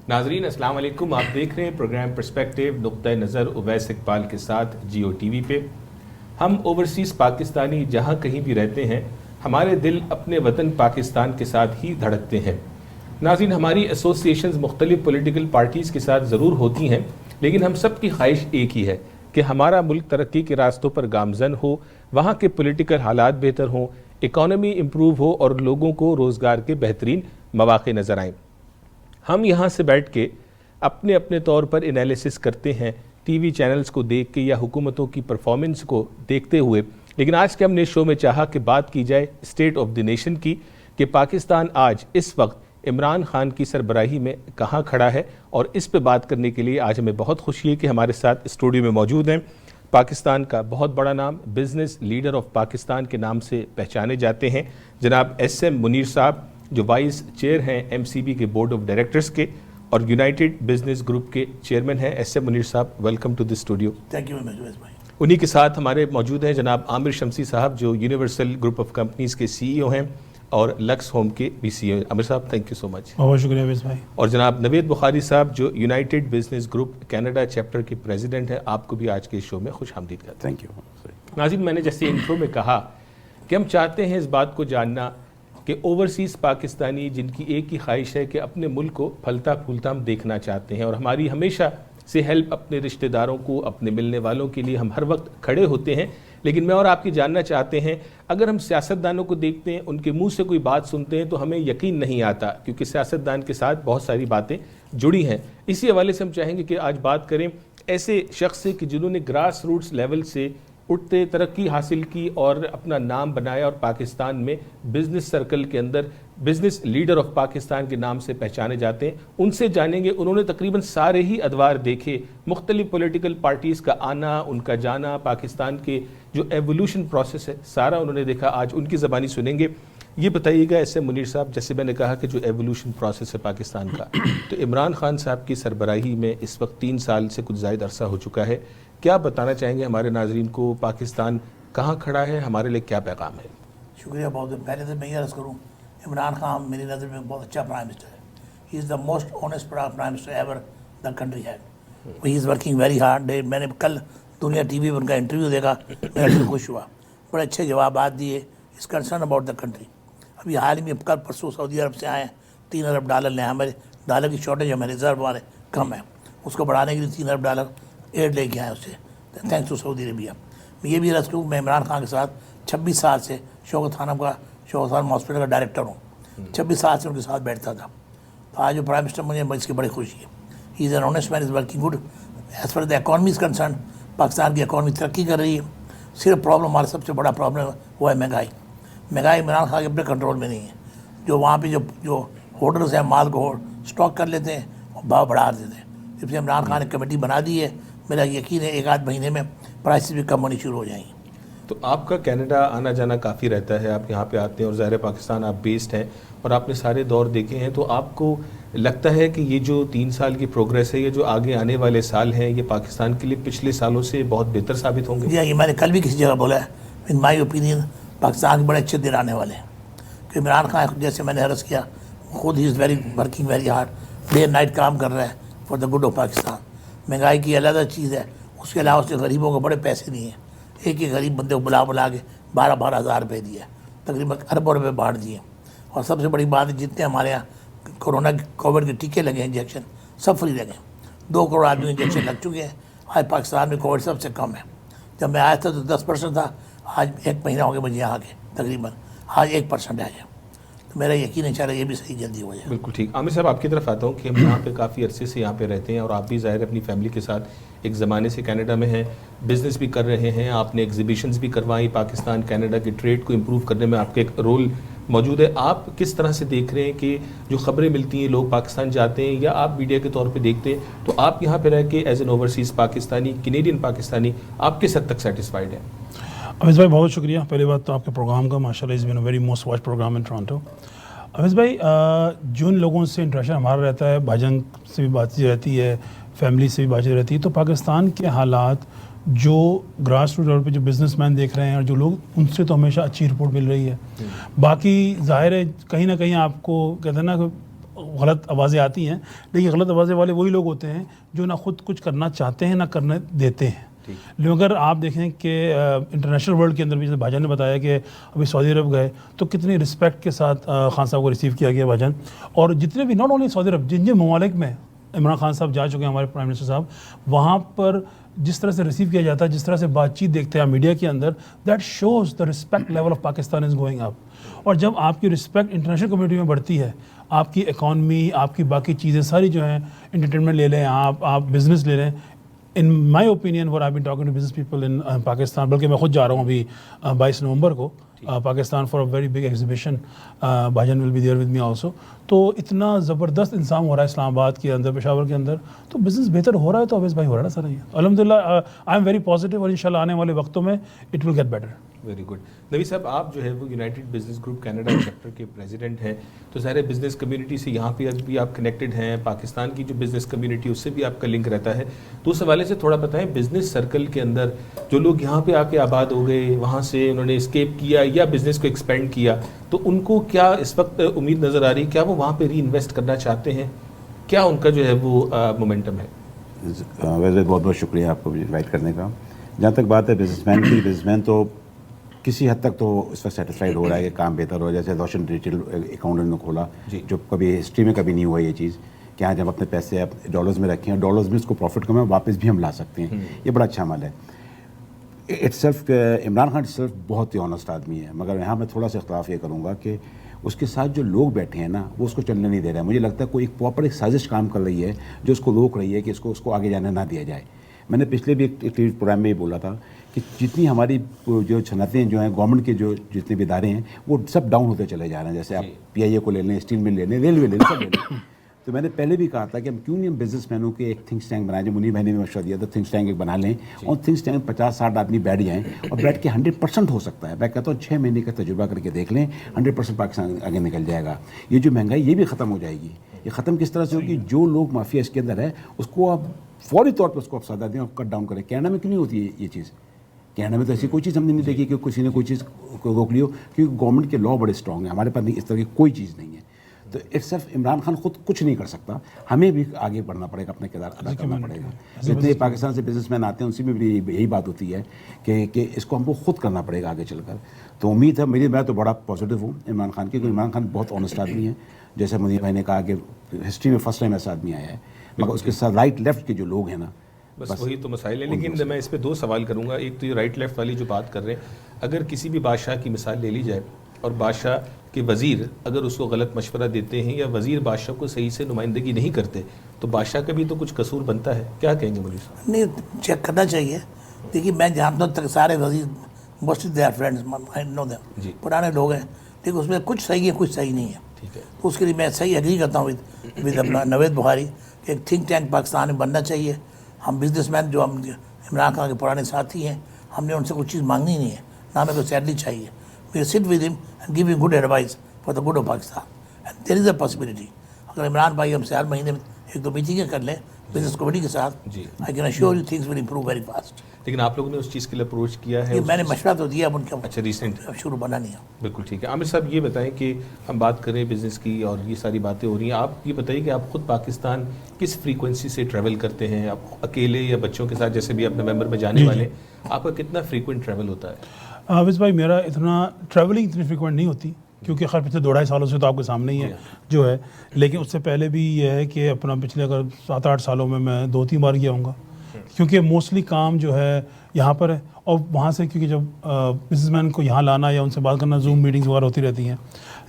ناظرین السلام علیکم، آپ دیکھ رہے ہیں پروگرام پرسپیکٹیو نقطۂ نظر اویس اقبال کے ساتھ جیو ٹی وی پہ۔ ہم اوورسیز پاکستانی جہاں کہیں بھی رہتے ہیں، ہمارے دل اپنے وطن پاکستان کے ساتھ ہی دھڑکتے ہیں۔ ناظرین، ہماری ایسوسیشنز مختلف پولیٹیکل پارٹیز کے ساتھ ضرور ہوتی ہیں، لیکن ہم سب کی خواہش ایک ہی ہے کہ ہمارا ملک ترقی کے راستوں پر گامزن ہو، وہاں کے پولیٹیکل حالات بہتر ہوں، اکانومی امپروو ہو اور لوگوں کو روزگار کے بہترین مواقع نظر آئیں۔ ہم یہاں سے بیٹھ کے اپنے اپنے طور پر انالیسس کرتے ہیں، ٹی وی چینلز کو دیکھ کے یا حکومتوں کی پرفارمنس کو دیکھتے ہوئے، لیکن آج کے ہم نے شو میں چاہا کہ بات کی جائے اسٹیٹ آف دی نیشن کی، کہ پاکستان آج اس وقت عمران خان کی سربراہی میں کہاں کھڑا ہے، اور اس پہ بات کرنے کے لیے آج ہمیں بہت خوشی ہے کہ ہمارے ساتھ اسٹوڈیو میں موجود ہیں پاکستان کا بہت بڑا نام، بزنس لیڈر آف پاکستان کے نام سے پہچانے جاتے ہیں، جناب ایس ایم منیر صاحب، جو وائس چیئر ہیں ایم سی بی کے بورڈ آف ڈائریکٹرز کے اور یونائٹڈ بزنس گروپ کے چیئرمین ہیں۔ ایس ایم منیر صاحب، welcome to the studio. Thank you very much. انہی کے ساتھ ہمارے موجود ہیں جناب عامر شمسی صاحب، جو یونیورسل گروپ آف کمپنیز کے سی ای او ہیں اور لکس ہوم کے بھی سی ای او ہیں۔ عامر صاحب، تھینک یو سو مچ۔ بہت شکریہ ویس بھائی۔ اور جناب نوید بخاری صاحب، جو United business group Canada chapter کے پریزیڈنٹ ہیں، آپ کو بھی آج کے شو میں خوش آمدید کرتے ہیں۔ Thank you. ناظرین، میں نے جیسے انٹرو میں کہا کہ ہم چاہتے ہیں اس بات کو جاننا کہ اوورسیز پاکستانی جن کی ایک ہی خواہش ہے کہ اپنے ملک کو پھلتا پھولتا ہم دیکھنا چاہتے ہیں، اور ہماری ہمیشہ سے ہیلپ اپنے رشتہ داروں کو، اپنے ملنے والوں کے لیے ہم ہر وقت کھڑے ہوتے ہیں، لیکن میں اور آپ کی جاننا چاہتے ہیں، اگر ہم سیاستدانوں کو دیکھتے ہیں، ان کے منہ سے کوئی بات سنتے ہیں تو ہمیں یقین نہیں آتا، کیونکہ سیاستدان کے ساتھ بہت ساری باتیں جڑی ہیں۔ اسی حوالے سے ہم چاہیں گے کہ آج بات کریں ایسے شخص سے کہ جنہوں نے گراس روٹس لیول سے اٹھتے ترقی حاصل کی اور اپنا نام بنایا، اور پاکستان میں بزنس سرکل کے اندر بزنس لیڈر آف پاکستان کے نام سے پہچانے جاتے ہیں۔ ان سے جانیں گے، انہوں نے تقریباً سارے ہی ادوار دیکھے، مختلف پولیٹیکل پارٹیز کا آنا، ان کا جانا، پاکستان کے جو ایوولوشن پروسیس ہے سارا انہوں نے دیکھا۔ آج ان کی زبانی سنیں گے۔ یہ بتائیے گا ایس ایم منیر صاحب، جیسے میں نے کہا کہ جو ایوولوشن پروسیس ہے پاکستان کا، تو عمران خان صاحب کی سربراہی میں اس وقت 3 سال سے کچھ زائد عرصہ ہو چکا ہے، کیا بتانا چاہیں گے ہمارے ناظرین کو؟ پاکستان کہاں کھڑا ہے، ہمارے لیے کیا پیغام ہے؟ شکریہ بہت۔ پہلے تو میں یہ عرض کروں، عمران خان میری نظر میں بہت اچھا پرائم منسٹر ہے۔ He is the most honest prime minister ever the country head. He is working very hard. میں نے کل دنیا ٹی وی پر ان کا انٹرویو دیکھا، میرا دل خوش ہوا، بڑے اچھے جوابات دیے، is concern about the country. ابھی حال ہی میں کل پرسوں سعودی عرب سے آئے ہیں، $3 ارب لے، ہمارے ڈالر کی شارٹیج، ہمارے ریزرو ہمارے کم ہے، اس کو بڑھانے کے لیے $3 ارب ایڈ لے کے آئے اس سے، تھینکس ٹو سعودی عربیہ۔ میں یہ بھی عرض کروں، میں عمران خان کے ساتھ 26 سال سے شوکت خانم ہاسپٹل کا ڈائریکٹر ہوں، 26 سال سے ان کے ساتھ بیٹھتا تھا۔ تو آج جو پرائم منسٹر مجھے اس کی بڑی خوشی ہے۔ He is an honest man, is working good as far the economy is concern. Pakistan کی اکانومی ترقی کر رہی ہے۔ صرف پرابلم، ہمارا سب سے بڑا پرابلم وہ ہے مہنگائی۔ مہنگائی عمران خان کے اپنے کنٹرول میں نہیں ہے۔ جو وہاں پہ جو ہولڈرز ہیں، مال کو اسٹاک کر لیتے ہیں اور بھاؤ بڑھا دیتے ہیں۔ جب سے عمران خان نے کمیٹی بنا دی ہے، میرا یقین ہے 1-8 مہینے میں پرائسز بھی کم ہونی شروع ہو جائیں گی۔ تو آپ کا کینیڈا آنا جانا کافی رہتا ہے، آپ یہاں پہ آتے ہیں، اور ظاہر پاکستان آپ بیسڈ ہیں اور آپ نے سارے دور دیکھے ہیں، تو آپ کو لگتا ہے کہ یہ جو 3 سال کی پروگریس ہے، یہ جو آگے آنے والے سال ہیں، یہ پاکستان کے لیے پچھلے سالوں سے بہت بہتر ثابت ہوں گے؟ جی یہ میں نے کل بھی کسی جگہ بولا ہے، ان مائی اوپینین پاکستان کے بڑے اچھے دن آنے والے ہیں، کہ عمران خان جیسے میں نے عرض کیا، خود he is very working very hard, day and night کام کر رہا ہے for the good of Pakistan. مہنگائی کی علیحدہ چیز ہے، اس کے علاوہ سے غریبوں کو بڑے پیسے نہیں ہیں۔ ایک ایک غریب بندے کو بلا کے 12 ہزار روپے دیے، تقریباً اربوں روپے بانٹ دیے۔ اور سب سے بڑی بات ہے، جتنے ہمارے یہاں کووڈ کے ٹیکے لگے ہیں، انجیکشن سب فری لگے ہیں، 2 کروڑ آدمی انجیکشن لگ چکے ہیں۔ آج پاکستان میں کووڈ سب سے کم ہے۔ جب میں آیا تھا تو 10% تھا، آج 1 مہینہ ہو گیا مجھے یہاں کے، تقریباً آج 1% آ گیا۔ تو میرا یقین ہے انشاءاللہ یہ بھی صحیح جلدی ہو جائے۔ بالکل ٹھیک۔ عامر صاحب، آپ کی طرف آتا ہوں کہ ہم یہاں پہ کافی عرصے سے یہاں پہ رہتے ہیں، اور آپ بھی ظاہر اپنی فیملی کے ساتھ ایک زمانے سے کینیڈا میں ہیں، بزنس بھی کر رہے ہیں، آپ نے ایگزیبیشنز بھی کروائی، پاکستان کینیڈا کے ٹریڈ کو امپروو کرنے میں آپ کا ایک رول موجود ہے۔ آپ کس طرح سے دیکھ رہے ہیں کہ جو خبریں ملتی ہیں، لوگ پاکستان جاتے ہیں یا آپ میڈیا کے طور پہ دیکھتے ہیں، تو آپ یہاں پہ رہ کے as an overseas Pakistani, Canadian Pakistani, آپ کس حد تک سیٹسفائیڈ ہیں؟ اویس بھائی بہت شکریہ، پہلی بات تو آپ کے پروگرام کا ماشاء اللہ is been a very most watch program in Toronto. Awais بھائی، جن لوگوں سے انٹریکشن ہمارا رہتا ہے، بھائی جان سے بھی بات چیت رہتی ہے، فیملی سے بھی بات چیت رہتی ہے، تو پاکستان کے حالات جو گراس روٹ لیول پہ جو بزنس مین دیکھ رہے ہیں اور جو لوگ، ان سے تو ہمیشہ اچھی رپورٹ مل رہی ہے۔ باقی ظاہر ہے کہیں نہ کہیں آپ کو کہتے ہیں نا کہ غلط آوازیں آتی ہیں، لیکن غلط آوازیں والے وہی لوگ ہوتے ہیں جو نہ خود کچھ کرنا چاہتے ہیں نہ کرنے دیتے ہیں. لیکن اگر آپ دیکھیں کہ انٹرنیشنل ورلڈ کے اندر بھی جیسے بھائی جان نے بتایا کہ ابھی سعودی عرب گئے تو کتنی رسپیکٹ کے ساتھ خان صاحب کو ریسیو کیا گیا بھائی جان. اور جتنے بھی ناٹ اونلی سعودی عرب، جن ممالک میں عمران خان صاحب جا چکے ہیں ہمارے پرائم منسٹر صاحب، وہاں پر جس طرح سے ریسیو کیا جاتا ہے، جس طرح سے بات چیت دیکھتے ہیں میڈیا کے اندر، that shows the respect level of Pakistan is going up. اور جب آپ کی رسپیکٹ انٹرنیشنل کمیونٹی میں بڑھتی ہے، آپ کی اکانومی، آپ کی باقی چیزیں ساری جو ہیں، انٹرٹینمنٹ لے لیں آپ بزنس لے لیں. In my opinion what I been talking to business people in Pakistan, بلکہ میں خود جا رہا ہوں ابھی 22 نومبر کو Pakistan for a very big exhibition, بھائی جان will be there with me also. تو اتنا زبردست انسان ہو رہا ہے اسلام آباد کے اندر، پشاور کے اندر، تو بزنس بہتر ہو رہا ہے. تو اویس بھائی ہو رہا ہے سر، یہ الحمد للہ آئی ایم ویری پازیٹیو، اور انشاءاللہ آنے والے وقتوں میں it will get better. Very good. Navi صاحب، آپ جو ہے وہ united business group Canada chapter کے پریزیڈنٹ ہیں، تو ظاہر بزنس کمیونٹی سے یہاں پہ بھی آپ کنیکٹڈ ہیں، پاکستان کی جو بزنس کمیونٹی اس سے بھی آپ کا لنک رہتا ہے. تو اس حوالے سے تھوڑا بتائیں، بزنس سرکل کے اندر جو لوگ یہاں پہ آ کے آباد ہو گئے، وہاں سے انہوں نے اسکیپ کیا یا بزنس کو ایکسپینڈ کیا، تو ان کو کیا اس وقت امید نظر آ رہی ہے؟ کیا وہ وہاں پہ ری انویسٹ کرنا چاہتے ہیں؟ کیا ان کا جو ہے وہ مومنٹم ہے؟ ویسے بہت بہت شکریہ آپ کو انوائٹ کرنے کا. جہاں تک بات ہے بزنس مین کی، بزنس مین تو کسی حد تک تو اس وقت سیٹسفائڈ ہو رہا ہے کہ کام بہتر ہو. جیسے روشن ریٹیل اکاؤنٹ نے کھولا، جو کبھی ہسٹری میں کبھی نہیں ہوا یہ چیز، کہ ہاں جب اپنے پیسے آپ ڈالرز میں رکھیں اور ڈالرز میں اس کو پروفٹ کمائیں واپس بھی ہم لا سکتے ہیں. یہ بڑا اچھا عمل ہے. It self Imran Khan self بہت ہی آنیسٹ آدمی ہے، مگر یہاں میں تھوڑا سا اختلاف یہ کروں گا کہ اس کے ساتھ جو لوگ بیٹھے ہیں نا، وہ اس کو چلنے نہیں دے رہے ہیں. مجھے لگتا ہے کوئی ایک پراپر ایک سازش کام کر رہی ہے جو اس کو روک رہی ہے کہ اس کو آگے جانے نہ دیا جائے. میں نے پچھلے بھی ایک ٹی وی پروگرام میں یہ بولا تھا کہ جتنی ہماری جو صنعتیں جو ہیں، گورنمنٹ کے جو جتنے بھی ادارے ہیں، وہ سب ڈاؤن ہوتے چلے جا رہے ہیں. جیسے آپ پی آئی اے کو لے لیں، اسٹیل مل لے لیں، ریلوے لے لیں، سب لے لیں. تو میں نے پہلے بھی کہا تھا کہ ہم کیوں نہیں ہم بزنس مینوں کے ایک تھنک ٹینک بنائیں. جو منیر بھائی نے مشورہ دیا تھا تھنک ٹینک ایک بنا لیں، اور تھنک ٹینک 50-60 آدمی بیٹھ جائیں اور بیٹھ کے 100% ہو سکتا ہے. میں کہتا ہوں 6 مہینے کا تجربہ کر کے دیکھ لیں، 100% پاکستان آگے نکل جائے گا. یہ جو مہنگائی یہ بھی ختم ہو جائے گی. یہ ختم کس طرح سے ہوگی؟ جو لوگ مافیا اس کے اندر ہے اس کو آپ فوری طور پہ اس کو آپ سزا دیں اور کٹ ڈاؤن کریں. کینیڈا میں کیوں نہیں ہوتی ہے یہ چیز؟ کینیڈا میں تو ایسی کوئی چیز ہم نے نہیں دیکھی کہ کسی نے کوئی چیز کو روک لی ہو، کیونکہ گورنمنٹ کے لا بڑے اسٹرانگ ہیں. ہمارے پاس نہیں، اس طرح کی کوئی چیز نہیں ہے. تو ایک صرف عمران خان خود کچھ نہیں کر سکتا، ہمیں بھی آگے بڑھنا پڑے گا، اپنا کردار ادا کرنا پڑے گا. جتنے پاکستان سے بزنس مین آتے ہیں ان سے بھی یہی بات ہوتی ہے کہ اس کو ہم کو خود کرنا پڑے گا آگے چل کر. تو امید ہے میں تو بڑا پازیٹیو ہوں عمران خان کی، کیونکہ عمران خان بہت آنیسٹ آدمی ہے. جیسے منیر بھائی نے کہا کہ ہسٹری میں فرسٹ ٹائم ایسا آدمی آیا ہے، مگر اس کے ساتھ رائٹ لیفٹ کے جو لوگ ہیں نا، بس وہی تو مسائل ہیں. لیکن میں اس پہ 2 سوال کروں گا. ایک تو یہ رائٹ لیفٹ والی جو بات کر رہے ہیں، اگر کسی بھی بادشاہ کی مثال لے لی جائے اور بادشاہ کے وزیر اگر اس کو غلط مشورہ دیتے ہیں یا وزیر بادشاہ کو صحیح سے نمائندگی نہیں کرتے، تو بادشاہ کا بھی تو کچھ قصور بنتا ہے. کیا کہیں گے مولوی صاحب؟ نہیں، چیک کرنا چاہیے. دیکھیے میں جانتا ہوں تک سارے وزیر mostly they are friends, I know them, پرانے لوگ ہیں، لیکن اس میں کچھ صحیح ہے کچھ صحیح نہیں ہے. ٹھیک ہے. تو اس کے لیے میں صحیح ایگری کرتا ہوں ود اپنا نوید بخاری کہ ایک تھنک ٹینک پاکستان میں بننا چاہیے. ہم بزنس مین جو ہم عمران خان کے پرانے ساتھی ہیں، ہم نے ان سے کچھ چیز مانگنی نہیں ہے، نہ ہمیں کوئی سیلری چاہیے. وی sit with him and give him good advice for the good of Pakistan. And there is a possibility اگر عمران بھائی ہم سے ہر مہینے میں 1-2 میٹنگیں کر لیں بزنس کمیٹی کے ساتھ، I can assure you things will improve very fast. لیکن آپ لوگوں نے اس چیز کے لیے اپروچ کیا ہے؟ میں نے مشورہ تو دیا اب ان کا. اچھا، ریسنٹ شروع بنا نہیں ہے. بالکل ٹھیک ہے. عامر صاحب یہ بتائیں کہ ہم بات کریں بزنس کی اور یہ ساری باتیں ہو رہی ہیں، آپ یہ بتائیے کہ آپ خود پاکستان کس فریکوینسی سے ٹریول کرتے ہیں؟ آپ اکیلے یا بچوں کے ساتھ، جیسے بھی آپ نومبر میں جانے والے ہیں، آپ کا کتنا فریکوینٹ ٹریول ہوتا ہے؟ حافظ بھائی میرا اتنا ٹریولنگ اتنی فریکوینٹ نہیں ہوتی، کیونکہ خیر پچھلے 2-2.5 سالوں سے تو آپ کے سامنے ہی ہے جو ہے. لیکن اس سے پہلے بھی یہ ہے کہ اپنا پچھلے اگر 7-8 سالوں میں 2-3 بار گیا ہوں گا، کیونکہ موسٹلی کام جو ہے یہاں پر ہے. اور وہاں سے کیونکہ جب بزنس مین کو یہاں لانا یا ان سے بات کرنا، زوم میٹنگز وغیرہ ہوتی رہتی ہیں،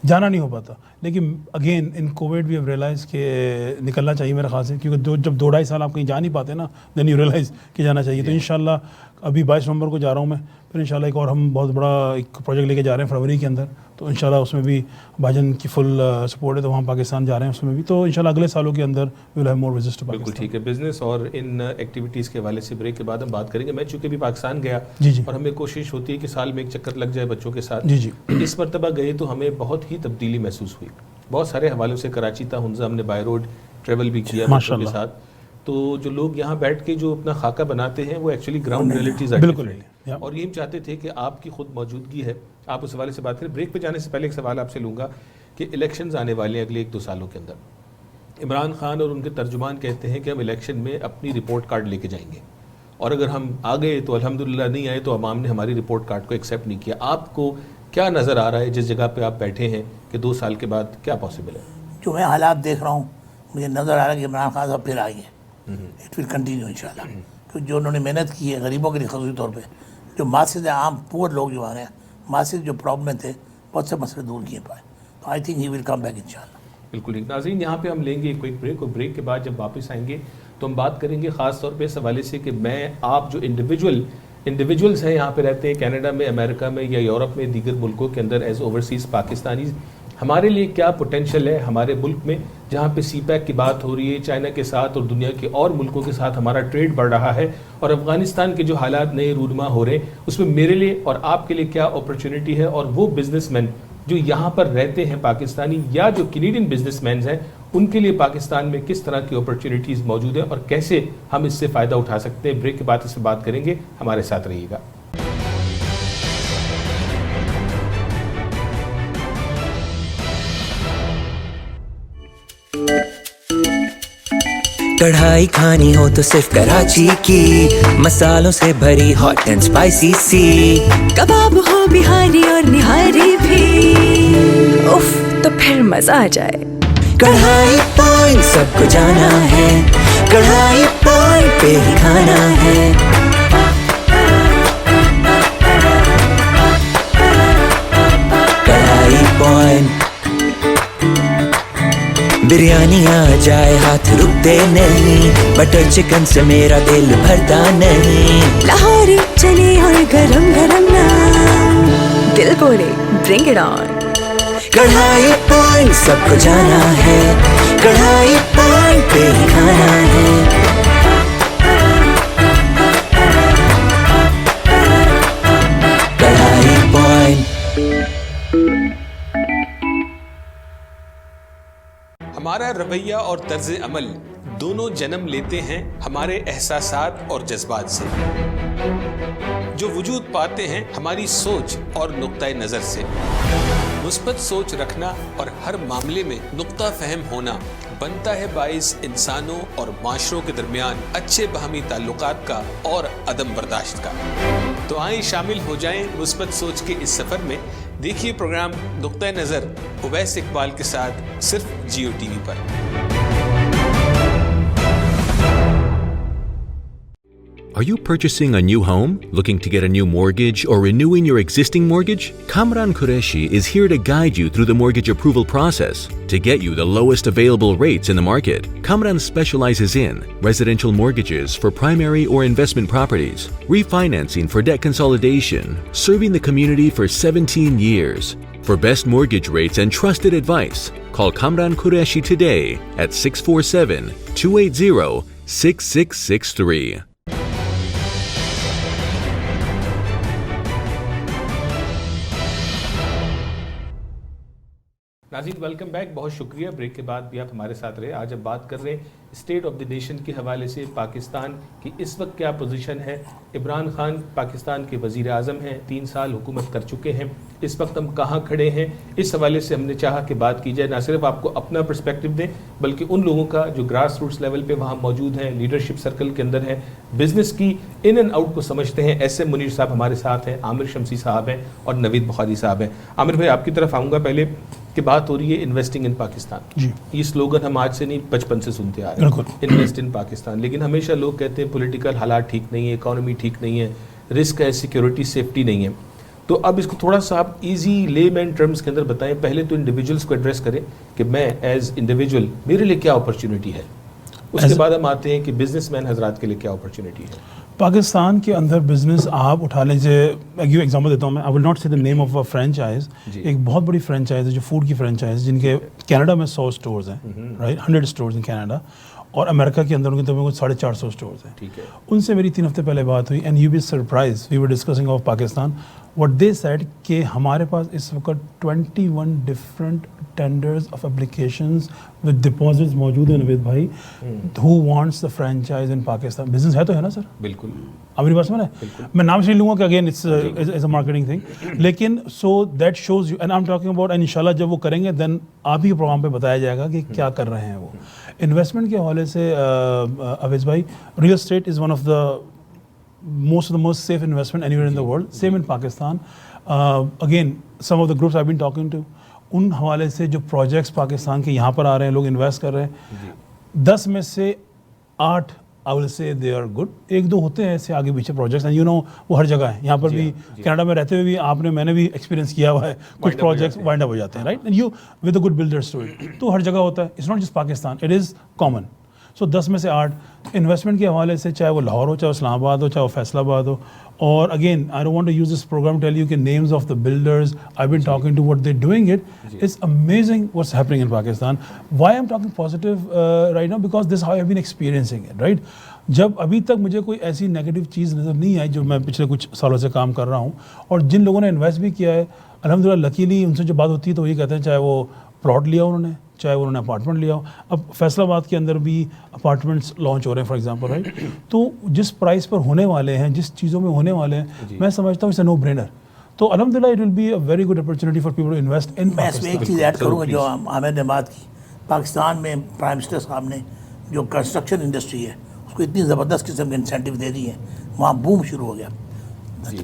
جانا نہیں ہو پاتا. لیکن again in covid we have realise کہ نکلنا چاہیے میرے خیال سے، کیونکہ جب 2-2.5 سال آپ کہیں جا نہیں پاتے نا، دین یو ریئلائز کہ جانا چاہیے. تو انشاءاللہ ابھی 22 نومبر کو جا رہا ہوں میں، پھر انشاءاللہ ایک اور ہم بہت بڑا ایک پروجیکٹ لے کے جا رہے ہیں فروری کے اندر. تو انشاءاللہ اس میں بھی بھائی جان کی فل سپورٹ ہے، تو وہاں پاکستان جا رہے ہیں اس میں بھی. تو انشاءاللہ اگلے سالوں کے اندر we will have more visits to Pakistan. بالکل ٹھیک ہے. بزنس اور ان ایکٹیویٹیز کے حوالے سے بریک کے بعد ہم بات کریں گے. میں چونکہ بھی پاکستان گیا اور ہمیں کوشش ہوتی ہے کہ سال میں ایک چکر لگ جائے بچوں کے ساتھ. اس مرتبہ گئے تو ہمیں بہت ہی تبدیلی محسوس ہوئی. بہت سارے حوالوں سے کراچی تا ہنزا ہم نے بائی روڈ ٹریول بھی کیا بچوں کے ساتھ. تو جو لوگ یہاں بیٹھ کے جو اپنا خاکہ بناتے ہیں وہ ایکچولی گراؤنڈ ریئلٹیز ہیں. بالکل. اور یہ ہم چاہتے تھے کہ آپ کی خود موجودگی ہے، آپ اس حوالے سے بات کریں. بریک پہ جانے سے پہلے ایک سوال آپ سے لوں گا کہ الیکشنز آنے والے ہیں اگلے 1-2 سالوں کے اندر. عمران خان اور ان کے ترجمان کہتے ہیں کہ ہم الیکشن میں اپنی رپورٹ کارڈ لے کے جائیں گے، اور اگر ہم آ گئے تو الحمدللہ، نہیں آئے تو عوام نے ہماری رپورٹ کارڈ کو ایکسیپٹ نہیں کیا. آپ کو کیا نظر آ رہا ہے جس جگہ پہ آپ بیٹھے ہیں کہ 2 سال کے بعد کیا پاسبل ہے؟ جو میں حالات دیکھ رہا ہوں مجھے نظر آ رہا ہے کہ عمران خان صاحب پھر آئیں گے. اٹ ول کنٹینیو انشاءاللہ، کیونکہ جو انہوں نے محنت کی ہے غریبوں کے لیے خصوصی طور پہ، جو ماسز عام پور لوگ جو آ رہے ہیں، ماسز جو پرابلم تھے بہت سے مسئلے دور کیے پائے، تو I think he will come back انشاءاللہ. بالکل ٹھیک. ناظرین، یہاں پہ ہم لیں گے ایک کوئک بریک، اور بریک کے بعد جب واپس آئیں گے تو ہم بات کریں گے خاص طور پہ اس حوالے سے کہ آپ جو انڈیویجولز ہیں یہاں پہ رہتے ہیں کینیڈا میں، امریکہ میں یا یورپ میں، دیگر ملکوں کے اندر ایز اوورسیز پاکستانیز، ہمارے لیے کیا پوٹینشیل ہے ہمارے ملک میں، جہاں پہ سی پیک کی بات ہو رہی ہے چائنا کے ساتھ اور دنیا کے اور ملکوں کے ساتھ ہمارا ٹریڈ بڑھ رہا ہے، اور افغانستان کے جو حالات نئے رونما ہو رہے ہیں اس میں میرے لیے اور آپ کے لیے کیا اپرچونٹی ہے، اور وہ بزنس مین جو یہاں پر رہتے ہیں پاکستانی یا جو کینیڈین بزنس مینز ہیں ان کے لیے پاکستان میں کس طرح کی اپرچونٹیز موجود ہیں اور کیسے ہم اس سے فائدہ اٹھا سکتے ہیں. بریک کے بعد اس سے بات کریں گے، ہمارے ساتھ رہیے گا. کڑھائی کھانی ہو تو صرف کراچی کی، مسالوں سے بھری ہاٹ اینڈ اسپائسی سی، کباب ہو بہاری اور نہاری بھی، اف تو پھر مزہ آ جائے. کڑھائی پوائنٹ سب کو جانا ہے، کڑھائی پوائنٹ پہ ہی کھانا ہے. کڑھائی پوائنٹ بریانی آ جائے ہاتھ رکتے نہیں، بٹر چکن سے میرا دل بھرتا نہیں، لاہوری چنے اور گرم گرم نان، دل بولے برنگ اٹ آن. کڑھائی پوائنٹ سب کو جانا ہے، کڑھائی پوائنٹ پہ ہی کھانا ہے. کڑھائی پوائنٹ. ہمارا رویہ اور طرز عمل دونوں جنم لیتے ہیں ہمارے احساسات اور جذبات سے، جو وجود پاتے ہیں ہماری سوچ اور نقطۂ نظر سے. مثبت سوچ رکھنا اور ہر معاملے میں نقطہ فہم ہونا بنتا ہے باعث انسانوں اور معاشروں کے درمیان اچھے باہمی تعلقات کا اور عدم برداشت کا. تو آئیں شامل ہو جائیں مثبت سوچ کے اس سفر میں. دیکھیے پروگرام نقطۂ نظر اویس اقبال کے ساتھ صرف جیو ٹی وی پر. Are you purchasing a new home, looking to get a new mortgage, or renewing your existing mortgage? Kamran Qureshi is here to guide you through the mortgage approval process to get you the lowest available rates in the market. Kamran specializes in residential mortgages for primary or investment properties, refinancing for debt consolidation, serving the community for 17 years. For best mortgage rates and trusted advice, call Kamran Qureshi today at 647-280-6663. ناظرین welcome back, بہت شکریہ. Break کے بعد بھی آپ ہمارے ساتھ رہے. آج ہم بات کر رہے ہیں اسٹیٹ آف دی نیشن کے حوالے سے پاکستان کی اس وقت کیا پوزیشن ہے. عمران خان پاکستان کے وزیر اعظم ہیں، 3 سال حکومت کر چکے ہیں. اس وقت ہم کہاں کھڑے ہیں، اس حوالے سے ہم نے چاہا کہ بات کی جائے. نہ صرف آپ کو اپنا پرسپیکٹیو دیں بلکہ ان لوگوں کا جو گراس روٹس لیول پہ وہاں موجود ہیں، لیڈرشپ سرکل کے اندر ہیں، بزنس کی ان اینڈ آؤٹ کو سمجھتے ہیں. ایس ایم منیر صاحب ہمارے ساتھ ہیں، عامر شمسی صاحب ہیں اور نوید بخاری صاحب ہیں. عامر بھائی آپ کی طرف آؤں گا. پہلے کہ بات ہو رہی ہے انویسٹنگ ان پاکستان. یہ سلوگن ہم آج سے نہیں بچپن سے سنتے آ رہے ہیں، انویسٹ ان پاکستان. لیکن ہمیشہ لوگ کہتے ہیں پولیٹیکل حالات ٹھیک نہیں ہے، اکانومی ٹھیک نہیں ہے، رسک ہے، سیکیورٹی سیفٹی نہیں ہے. تو اب اس کو تھوڑا سا آپ ایزی لے مین ٹرمز کے اندر بتائیں. پہلے تو انڈیویجولس کو ایڈریس کریں کہ میں ایز انڈیویجول میرے لیے کیا اپرچونٹی ہے، اس کے بعد ہم آتے ہیں کہ بزنس مین حضرات کے لیے کیا اپرچونٹی ہے. پاکستان کے اندر بزنس آپ اٹھا لیں. جو ایگزامپل دیتا ہوں میں، I will not see the name of franchise. ایک بہت بڑی فرینچائز ہے جو فوڈ کی فرینچائز، جن کے کینیڈا میں 100 اسٹورز ہیں، رائٹ، 100 اسٹورز ان کینیڈا، اور امریکہ کے اندر ان کے 450 اسٹورز ہیں. ٹھیک ہے. ان سے میری 3 ہفتے پہلے بات ہوئی and you be surprised, we were discussing of Pakistan. what they said کہ ہمارے پاس اس وقت 21 different tenders of applications with deposits موجود ہیں نوید بھائی who wants the franchise in Pakistan. Business ہے تو ہے نا سر؟ بالکل. آپ میری بات سمجھ رہے ہیں؟ میں نام سے لوں گا کہ again it's a marketing thing, لیکن so that shows you and I am talking about, and انشاءاللہ جب وہ کریں گے دین آپ ہی پروگرام پہ بتایا جائے گا کہ کیا کر رہے ہیں وہ. انویسٹمنٹ کے حوالے سے اویس بھائی, real state is one of the most safe investment anywhere in the world. Same in Pakistan. Again, some of the groups I've been talking to, ان حوالے سے جو پروجیکٹس پاکستان کے یہاں پر آ رہے ہیں, لوگ انویسٹ کر رہے ہیں, 10 میں سے 8 I will say they are good. ایک دو ہوتے ہیں ایسے آگے پیچھے پروجیکٹس ہیں, وہ ہر جگہ ہیں. یہاں پر بھی کینیڈا میں رہتے ہوئے بھی میں نے بھی ایکسپیرینس کیا ہوا ہے, کچھ پروجیکٹس وائنڈ اپ ہو جاتے ہیں, right, and you with a good builder story. تو ہر جگہ ہوتا ہے, it's not just Pakistan, it is common. So 10 میں سے 8 انویسٹمنٹ کے حوالے سے, چاہے وہ لاہور ہو, چاہے وہ اسلام آباد ہو, چاہے وہ فیصل آباد ہو. اور again I don't want to use this program tell you کہ names of the builders, I been talking to what they doing it, it's amazing what's happening in Pakistan. Why am talking positive right now, because this how I been experiencing it, right. جب ابھی تک مجھے کوئی ایسی negative چیز نظر نہیں آئی, جو میں پچھلے کچھ سالوں سے کام کر رہا ہوں, اور جن لوگوں نے انویسٹ بھی کیا ہے الحمدللہ, لکیلی ان سے جو بات ہوتی ہے تو یہ کہتے ہیں چاہے وہ پلاٹ لیا انہوں نے, چاہے انہوں نے اپارٹمنٹ لیا ہو. اب فیصل آباد کے اندر بھی اپارٹمنٹس لانچ ہو رہے ہیں فار ایگزامپل, رائٹ. تو جس پرائز پر ہونے والے ہیں, جس چیزوں میں ہونے والے ہیں, میں سمجھتا ہوں اٹس اے نو برینر. تو الحمدللہ it will be a very good opportunity for people to invest in. میں اس میں ایک چیز ایڈ کروں گا جو عامر نے بات کی. پاکستان میں پرائم منسٹر صاحب نے جو کنسٹرکشن انڈسٹری ہے اس کو اتنی زبردست قسم کے انسینٹیو دے دی ہیں, وہاں بوم شروع ہو گیا.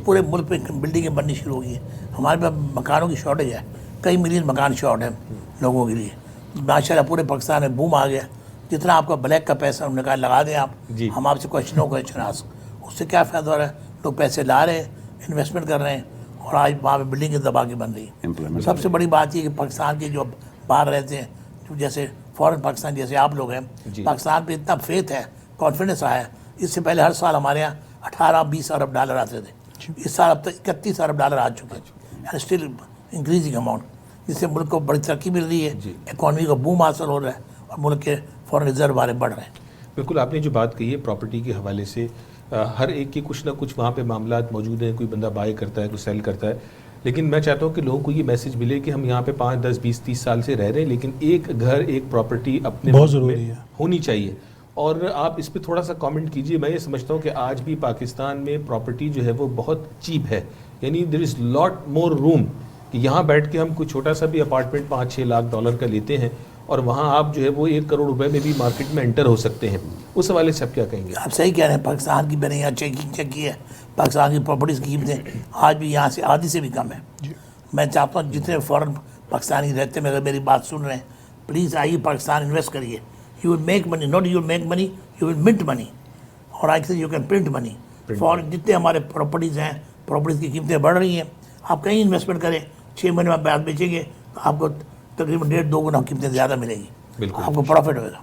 پورے ملک پہ بلڈنگیں بننی شروع ہو گئی ہیں. ہمارے پاس مکانوں کی شارٹیج ہے, کئی ملین مکان شارٹ ہے لوگوں کے لیے. ماشاءاللہ پورے پاکستان میں بوم آ گیا. جتنا آپ کا بلیک کا پیسہ ہم نے کہا لگا دیں آپ, ہم آپ سے کوشچن آسک. اس سے کیا فائدہ ہو رہا ہے؟ لوگ پیسے لا رہے ہیں, انویسٹمنٹ کر رہے ہیں, اور آج وہاں پہ بلڈنگیں دبا کے بن رہی ہیں. سب سے بڑی بات یہ کہ پاکستان کے جو باہر رہتے ہیں, جو جیسے فورن پاکستان جیسے آپ لوگ ہیں, پاکستان پہ اتنا فیتھ ہے, کانفیڈنس آیا ہے. اس سے پہلے ہر سال ہمارے یہاں 18-20 ارب ڈالر آتے تھے, اس سال اب تک 31 ارب ڈالر آ چکے ہیں, اینڈ اسٹل انکریزنگ اماؤنٹ, جس سے ملک کو بڑی ترقی مل رہی ہے, اکانومی کا بوم حاصل ہو رہا ہے, اور ملک کے فورن ریزرو بارے بڑھ رہے ہیں. بالکل, آپ نے جو بات کہی ہے پراپرٹی کے حوالے سے, ہر ایک کے کچھ نہ کچھ وہاں پہ معاملات موجود ہیں. کوئی بندہ بائی کرتا ہے, کوئی سیل کرتا ہے, لیکن میں چاہتا ہوں کہ لوگوں کو یہ میسج ملے کہ ہم یہاں پہ 5, 10, 20, 30 سال سے رہ رہے ہیں, لیکن ایک گھر, ایک پراپرٹی اپنے بہت ضروری ہے, ہونی چاہیے. اور آپ اس پہ تھوڑا سا کامنٹ کیجئے. میں یہ سمجھتا ہوں کہ آج بھی پاکستان میں پراپرٹی جو ہے وہ بہت چیپ ہے, یعنی دیر از لاٹ مور روم کہ یہاں بیٹھ کے ہم کوئی چھوٹا سا بھی اپارٹمنٹ 5-6 لاکھ ڈالر کا لیتے ہیں, اور وہاں آپ جو ہے وہ 1 کروڑ روپے میں بھی مارکیٹ میں انٹر ہو سکتے ہیں. اس حوالے سے آپ کیا کہیں گے؟ آپ صحیح کہہ رہے ہیں. پاکستان کی میں نے یہاں چیک کی ہے, پاکستان کی پراپرٹیز کی قیمتیں آج بھی یہاں سے آدھی سے بھی کم ہیں. میں چاہتا ہوں جتنے فورن پاکستانی رہتے ہیں, اگر میری بات سن رہے ہیں, پلیز آئیے پاکستان انویسٹ کریے. You will make money, not you will make money, you will mint money, اور I think you can print money. Foreign جتنے ہمارے پراپرٹیز ہیں, پراپرٹیز کی قیمتیں بڑھ رہی ہیں. آپ کہیں انویسٹمنٹ کریں, 6 مہینے بعد بیچیں گے تو آپ کو تقریباً 1.5-2 گنا قیمتیں زیادہ ملیں گی, آپ کو پروفٹ ہوئے گا.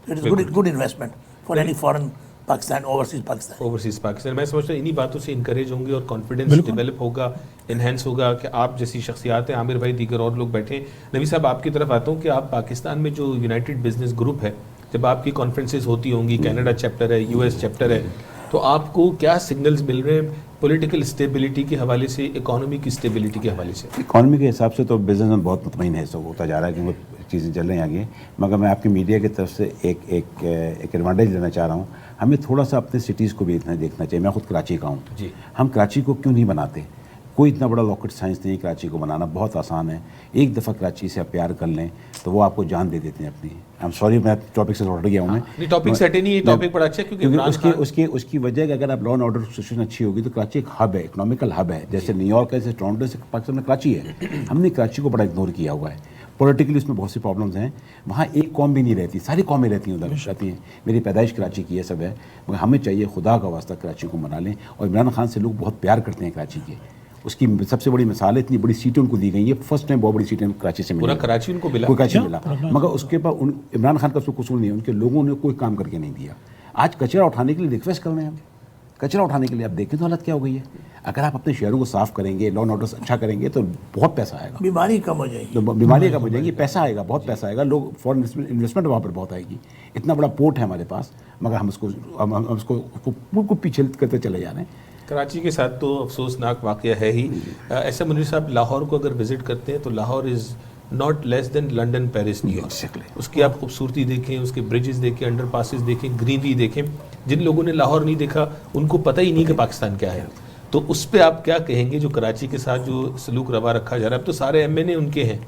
It is good investment for any foreign Pakistan, overseas Pakistan. میں سمجھتا ہوں انہی باتوں سے انکریج ہوں گے اور کانفیڈنس ڈیولپ ہوگا, انہینس ہوگا, کہ آپ جیسی شخصیات ہیں, عامر بھائی, دیگر اور لوگ بیٹھے ہیں. نبی صاحب, آپ کی طرف آتا ہوں کہ آپ پاکستان میں جو یونائٹڈ بزنس گروپ ہے, جب آپ کی کانفرنسز ہوتی ہوں گی, کینیڈا چیپٹر ہے, US چیپٹر ہے, تو آپ کو کیا سگنلز مل رہے ہیں پولیٹیکل اسٹیبلٹی کے حوالے سے, اکانومی کی اسٹیبلٹی کے حوالے سے؟ اکانومی کے حساب سے تو بزنس میں بہت مطمئن ہے, سب ہوتا جا رہا ہے کہ وہ چیزیں چل رہی ہیں آگے. مگر میں آپ کی میڈیا کی طرف سے ایک ایڈوانٹیج لینا چاہ رہا ہوں. ہمیں تھوڑا سا اپنے سٹیز کو بھی دیکھنا چاہیے. میں خود کراچی کا ہوں. ہم کراچی کو کیوں نہیں بناتے؟ کوئی اتنا بڑا راکٹ سائنس نہیں, کراچی کو بنانا بہت آسان ہے. ایک دفعہ کراچی سے آپ پیار کر لیں تو وہ آپ کو جان دے دیتے ہیں اپنی. آئی ایم سوری, میں ٹاپک سے ہٹ گیا ہوں. میں ٹاپک سیٹ نہیں, یہ ٹاپک بڑا اچھا ہے, کیونکہ اس کی وجہ کہ اگر آپ لا اینڈ آرڈر سچویشن اچھی ہوگی تو کراچی ایک ہب ہے, اکنامیکل ہب ہے. جیسے نیو یارک ہے, جیسے ٹورنٹو, سے پاکستان میں کراچی ہے. ہم نے کراچی کو بڑا اگنور کیا ہوا ہے. پولیٹیکلی اس میں بہت سی پرابلمز ہیں. وہاں ایک قوم بھی نہیں رہتی, ساری قومیں رہتی ہیں ادھر رہتی ہیں. میری پیدائش کراچی کی ہے, سب ہے. مگر ہمیں چاہیے خدا کا واسطہ کراچی کو بنا لیں. اور عمران خان سے لوگ بہت پیار کرتے ہیں کراچی کے. اس کی سب سے بڑی مثال ہے, اتنی بڑی سیٹیں ان کو دی گئی ہیں. فرسٹ ٹائم بہت بڑی سیٹیں کراچی سے ملی, کراچی ان کو ملا, کوئی کراچی ملا. مگر اس کے بعد عمران خان کا اس کو قصور نہیں ہے, ان کے لوگوں نے کوئی کام کر کے نہیں دیا. آج کچرا اٹھانے کے لیے ریکویسٹ کر رہے ہیں ہم. کچرا اٹھانے کے لیے آپ دیکھیں تو حالت کیا ہو گئی ہے. اگر آپ اپنے شہروں کو صاف کریں گے, لا اینڈ آرڈر اچھا کریں گے, تو بہت پیسہ آئے گا. بیماری کم ہو جائے گی, بیماری کم ہو جائیں گی, پیسہ آئے گا, بہت پیسہ آئے گا. لوگ فورن انویسٹمنٹ وہاں پر بہت آئے گی. اتنا بڑا پورٹ ہے ہمارے پاس, مگر ہم اس کو بالکل پیچھے کرتے چلے جا رہے ہیں. کراچی کے ساتھ تو افسوسناک واقعہ ہے ہی. ایسا منیر صاحب لاہور کو اگر وزٹ کرتے ہیں تو Lahore is not less than London, Paris, نیو یارک. اس کی آپ خوبصورتی دیکھیں، اس کے برجز دیکھیں، انڈر پاسز دیکھیں، گرینری دیکھیں. جن لوگوں نے لاہور نہیں دیکھا ان کو پتہ ہی نہیں کہ پاکستان کیا ہے. تو اس پہ آپ کیا کہیں گے جو کراچی کے ساتھ جو سلوک روا رکھا جا رہا ہے؟ اب تو سارے ایم این اے ان کے ہیں،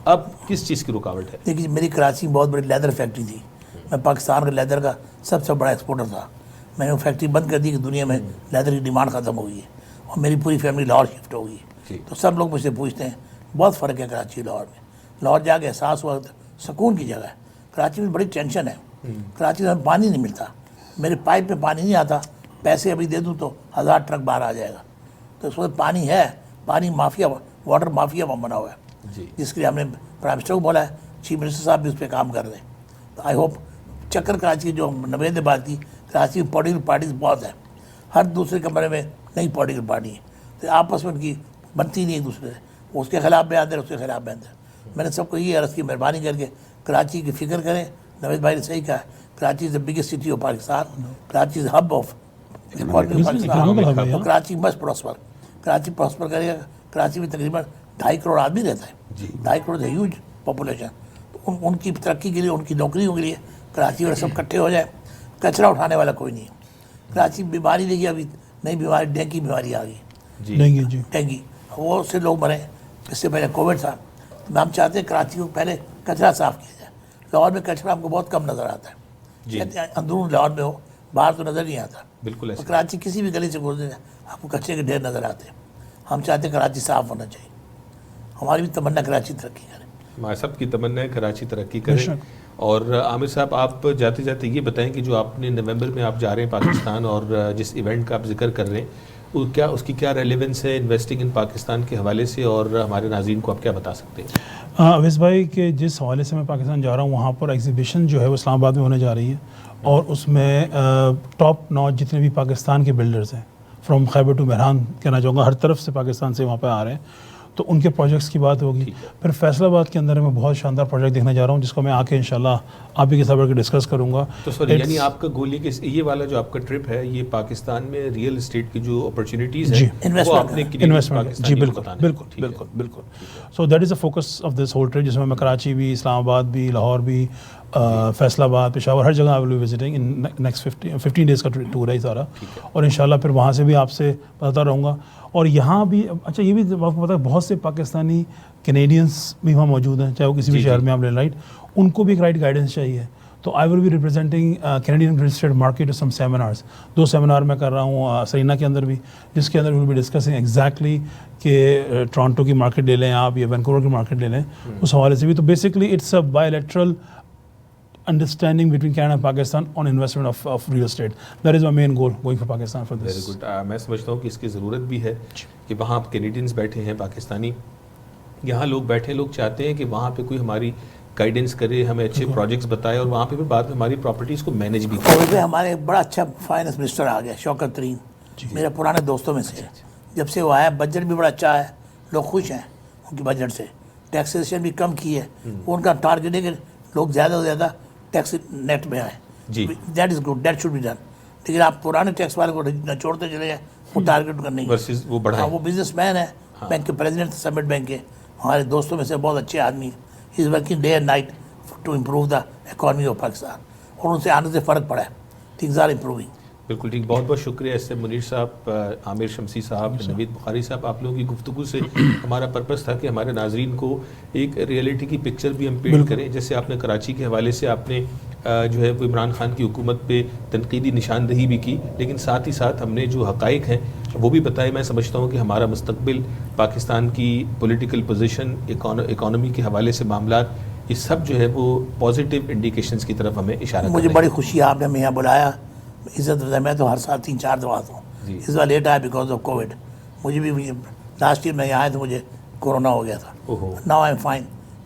اب کس چیز کی رکاوٹ ہے؟ دیکھیے میری کراچی بہت بڑی لیدر فیکٹری تھی، میں پاکستان کا لیدر کا سب سے بڑا ایکسپورٹر تھا. میں نے وہ فیکٹری بند کر دی کہ دنیا میں لیدر کی ڈیمانڈ ختم ہو گئی ہے اور میری پوری فیملی لاہور شفٹ ہو گئی ہے. تو سب لوگ مجھ سے پوچھتے ہیں بہت فرق ہے کراچی لاہور میں. لاہور جا کے احساس ہوا سکون کی جگہ ہے. کراچی میں بڑی ٹینشن ہے. کراچی میں پانی نہیں ملتا، میرے پائپ میں پانی نہیں آتا، پیسے ابھی دے دوں تو 1000 ٹرک باہر آ جائے گا. تو اس وقت پانی ہے، پانی مافیا، واٹر مافیا بنا ہوا ہے، جس کے لیے ہم نے پرائم منسٹر کو بولا ہے، چیف منسٹر صاحب بھی اس پہ کام کر رہے ہیں. تو آئی ہوپ چکر کراچی کی جو نوید نے بات کی، کراچی میں پولیٹیکل پارٹیز بہت ہیں، ہر دوسرے کمرے میں نئی پولیٹیکل پارٹی ہے، تو آپس میں ان کی بنتی نہیں ایک دوسرے سے. وہ اس کے خلاف بیان دے، اس کے خلاف بیان دے. میں نے سب کو یہ عرض کی مہربانی کر کے کراچی کی فکر کریں. نوید بھائی نے صحیح کہا ہے، Karachi is the biggest city of Pakistan, Karachi is hub of Pakistan. Karachi must prosper. Karachi prosper کرے گا. کراچی میں تقریباً 2.5 کروڑ آدمی رہتا ہے، 2.5 کروڑ ہے ہیوج پاپولیشن. تو ان کی ترقی کے لیے، ان کی نوکریوں کے لیے کراچی والے سب اکٹھے ہو جائے. کچرا اٹھانے والا کوئی نہیں ہے. کراچی بیماری دیکھیے، ابھی نئی بیماری ڈینگی بیماری آ گئی، ڈینگی، وہ اس سے لوگ مرے. اس سے پہلے کووڈ تھا. ہم چاہتے ہیں کراچی کو پہلے کچرا صاف کیا جائے. لاہور میں کچرا آپ کو بہت کم نظر آتا ہے، اندرون لاہور میں ہو، باہر تو نظر نہیں آتا. بالکل. کراچی کسی بھی گلی سے گزرے آپ کو کچرے کے ڈھیر نظر آتے ہیں. ہم چاہتے ہیں کراچی صاف ہونا چاہیے. ہماری بھی تمنا کراچی ترقی کرے. ہمارے سب کی تمنا ہے کراچی ترقی کرے. اور عامر صاحب آپ جاتے جاتے یہ بتائیں کہ جو آپ نے نومبر میں آپ جا رہے ہیں پاکستان اور جس ایونٹ کا آپ ذکر کر رہے ہیں، وہ کیا اس کی کیا ریلیونس ہے انویسٹنگ ان پاکستان کے حوالے سے، اور ہمارے ناظرین کو آپ کیا بتا سکتے ہیں؟ اویس بھائی کہ جس حوالے سے میں پاکستان جا رہا ہوں، وہاں پر ایگزیبیشن جو ہے وہ اسلام آباد میں ہونے جا رہی ہے، اور اس میں ٹاپ نوچ جتنے بھی پاکستان کے بلڈرز ہیں، فرام خیبر ٹو مہران کہنا چاہوں گا، ہر طرف سے پاکستان سے وہاں پہ آ رہے ہیں. تو ان کے پروجیکٹس کی بات ہوگی. پھر فیصل آباد کے اندر میں بہت شاندار پروجیکٹ دیکھنے جا رہا ہوں، جس کو میں آ کے انشاءاللہ آپ ہی کے ساتھ کے ڈسکس کروں گا. تو سوری، یعنی آپ کا گول یہ کہ یہ والا جو آپ کا ٹرپ ہے، یہ پاکستان میں ریئل اسٹیٹ کی جو اپرچونیٹیز ہیں، وہ آپ نے انویسٹمنٹ. جی بالکل بالکل بالکل بالکل. So that is a focus of this whole trip, جس میں کراچی بھی، اسلام آباد بھی، لاہور بھی، فیصل آباد، پشاور، ہر جگہ I will be visiting in next 15 days کا ٹور ہے سارا. اور انشاءاللہ پھر وہاں سے بھی آپ سے بتاتا رہوں گا. اور یہاں بھی اچھا یہ بھی آپ کو پتا ہے بہت سے پاکستانی کینیڈینس بھی وہاں موجود ہیں، چاہے وہ کسی بھی شہر میں آپ لے رائٹ، ان کو بھی ایک رائٹ گائیڈنس چاہیے. تو I will be representing Canadian real estate market some seminars. 2 seminar میں کر رہا ہوں سرینا کے اندر بھی، جس کے اندر ول بی ڈسکسنگ ایگزیکٹلی کہ ٹورانٹو کی مارکیٹ لے لیں آپ یا وینکوور کی مارکیٹ لے لیں، اس حوالے سے بھی. تو basically it's a bilateral understanding between Canada and Pakistan on investment of real estate. That is my main goal going for Pakistan for this. Very good. میں سمجھتا ہوں کہ اس کی ضرورت بھی ہے کہ وہاں کینیڈینز بیٹھے ہیں، پاکستانی یہاں لوگ بیٹھے، لوگ چاہتے ہیں کہ وہاں پہ کوئی ہماری گائیڈنس کرے، ہمیں اچھے پروجیکٹس بتائے، اور وہاں پہ بھی بعد میں ہماری پراپرٹیز کو مینیج بھی کرے. ہمارے ایک بڑا اچھا فائنانس منسٹر آ گیا، شوکت ترین، میرے پرانے دوستوں میں سے. جب سے وہ آیا بجٹ بھی بڑا اچھا ہے، لوگ خوش ہیں ان کے بجٹ سے. ٹیکسیشن بھی کم کی ہے. ان کا ٹارگیٹ ہے کہ لوگ زیادہ سے زیادہ ٹیکس نیٹ میں آئے. That is good, that should be done. لیکن آپ پرانے ٹیکس والے کو نچوڑتے چلے جائیں، وہ ٹارگیٹ کرنے وہ بزنس مین ہے، بینک کے پریزیڈنٹ، سبمٹ بینک کے، ہمارے دوستوں میں سے بہت اچھے آدمی ہیں. He is working day and night to improve the economy of Pakistan, اور ان سے آنے سے فرق پڑا ہے. Things are improving. بالکل ٹھیک. بہت بہت شکریہ ایس ایم منیر صاحب، عامر شمسی صاحب، نوید بخاری صاحب. آپ لوگوں کی گفتگو سے ہمارا پرپس تھا کہ ہمارے ناظرین کو ایک ریئلٹی کی پکچر بھی ہم پینٹ کریں. جیسے آپ نے کراچی کے حوالے سے آپ نے جو ہے وہ عمران خان کی حکومت پہ تنقیدی نشاندہی بھی کی، لیکن ساتھ ہی ساتھ ہم نے جو حقائق ہیں وہ بھی بتائے. میں سمجھتا ہوں کہ ہمارا مستقبل، پاکستان کی پولیٹیکل پوزیشن، اکانومی کے حوالے سے معاملات، یہ سب جو ہے وہ پازیٹیو انڈیکیشنز کی طرف ہمیں اشارہ. مجھے بڑی خوشی ہے آپ نے ہمیں یہاں بلایا، عزت. میں تو ہر سال 3-4 دفعہ آتا ہوں، اس بار لیٹ آیا بیکاز آف کووڈ. مجھے بھی لاسٹ ایئر میں یہاں آیا تو مجھے کورونا ہو گیا تھا. Now I am fine.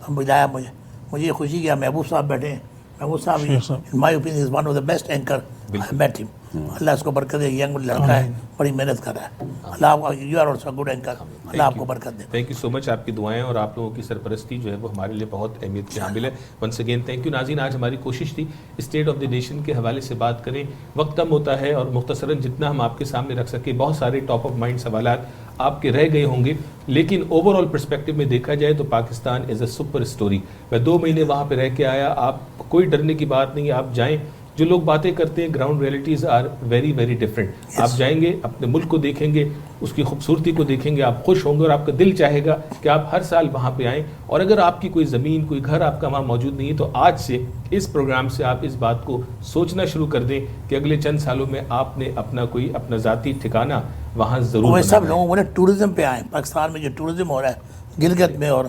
ہم بلایا مجھے یہ خوشی کہ محبوب صاحب بیٹھے ہیں. محبوب صاحب in my opinion is one of the best anchor. I met him. اللہ اس کو برکت دے. ینگ لڑکا ہے, بڑی محنت کر رہا ہے. اللہ آپ کو, you are also good anchor, اللہ آپ کو برکت دے. تھینک یو سو مچ. آپ کی دعائیں اور آپ لوگوں کی سرپرستی جو ہے وہ ہمارے لیے بہت اہمیت کی حامل ہے. Once again thank you. ناظرین, آج ہماری کوشش تھی اسٹیٹ آف دی نیشن کے حوالے سے بات کریں. وقت کم ہوتا ہے اور مختصراً جتنا ہم آپ کے سامنے رکھ سکیں, بہت سارے ٹاپ آف مائنڈ سوالات آپ کے رہ گئے ہوں گے, لیکن اوور آل پرسپیکٹو میں دیکھا جائے تو پاکستان از اے سپر اسٹوری. میں 2 مہینے وہاں پہ رہ کے آیا. آپ کوئی ڈرنے کی بات نہیں, آپ جائیں. جو لوگ باتیں کرتے ہیں ground realities are very very different. آپ جائیں گے, اپنے ملک کو دیکھیں گے, اس کی خوبصورتی کو دیکھیں گے, آپ خوش ہوں گے اور آپ کا دل چاہے گا کہ آپ ہر سال وہاں پہ آئیں. اور اگر آپ کی کوئی زمین, کوئی گھر آپ کا وہاں موجود نہیں ہے تو آج سے اس پروگرام سے آپ اس بات کو سوچنا شروع کر دیں کہ اگلے چند سالوں میں آپ نے اپنا ذاتی ٹھکانہ وہاں ضرور وہ بنانا سب ہے. لوگوں نے ٹورزم پہ آئیں. پاکستان میں جو ٹورزم ہو رہا ہے گلگت میں اور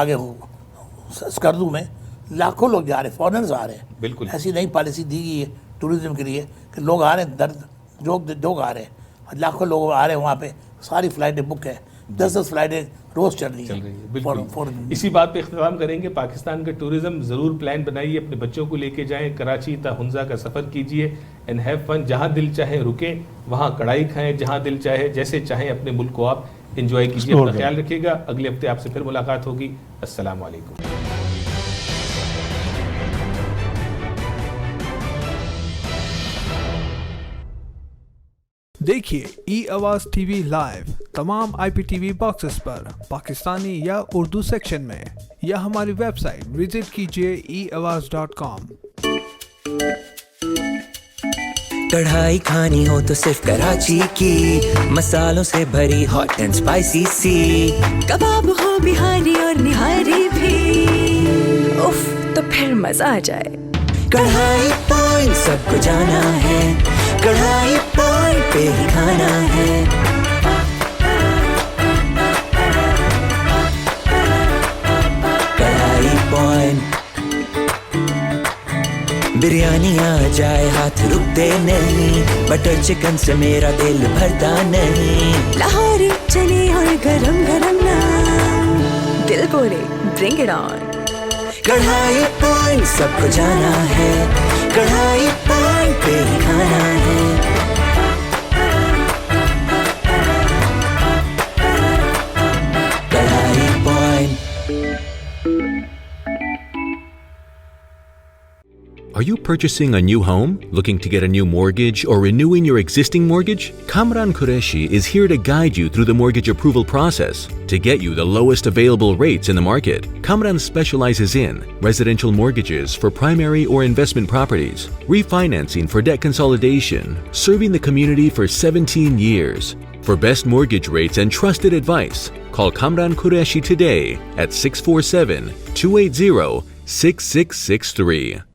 آگے اسکردو میں, لاکھوں لوگ جا رہے ہیں, فارنرز آ رہے ہیں. بالکل ایسی نئی پالیسی دی گئی ہے ٹورزم کے لیے کہ لوگ آ رہے ہیں, جوگ آ رہے ہیں, لاکھوں لوگ آ رہے ہیں وہاں پہ. ساری فلائٹیں بک ہیں, 10 فلائٹیں روز چل رہی ہیں. بالکل. اسی بات پہ اختتام کریں گے. پاکستان کا ٹورزم ضرور پلان بنائیے, اپنے بچوں کو لے کے جائیں, کراچی تا ہنزا کا سفر کیجئے اینڈ ہیو فن. جہاں دل چاہے رکیں, وہاں کڑھائی کھائیں, جہاں دل چاہے جیسے چاہیں اپنے ملک کو آپ انجوائے کیجئے. اپنا خیال رکھیے گا. اگلے ہفتے آپ سے پھر ملاقات ہوگی. السلام علیکم. دیکھیے ای آواز ٹی وی لائیو تمام آئی پی ٹی وی باکسز پر پاکستانی یا اردو سیکشن میں, یا ہماری ویب سائٹ وزٹ کیجیے eAwaaz.com. کڑھائی کھانی ہو تو صرف کراچی کی, مسالوں سے بھری ہاٹ اینڈ اسپائسی سی. کباب ہو بہاری اور نہاری بھی, اف تو پھر مزہ آ جائے. کڑھائی پوائنٹ سب کو جانا ہے, کڑھائی پوائنٹ پہ ہی کھانا ہے. کڑھائی پوائنٹ. بریانی آ جائے ہاتھ رکتے نہیں, بٹر چکن سے میرا دل بھرتا نہیں. لاہوری چنے اور گرم گرم نان, دل بولے برنگ اٹ آن. کڑھائی پوائنٹ سب کو جانا ہے, کڑھائی پوائنٹ پہ ہی کھانا ہے. کڑھائی point. Are you purchasing a new home, looking to get a new mortgage, or renewing your existing mortgage? Kamran Qureshi is here to guide you through the mortgage approval process to get you the lowest available rates in the market. Kamran specializes in residential mortgages for primary or investment properties, refinancing for debt consolidation, serving the community for 17 years. For best mortgage rates and trusted advice, call Kamran Qureshi today at 647-280-6663.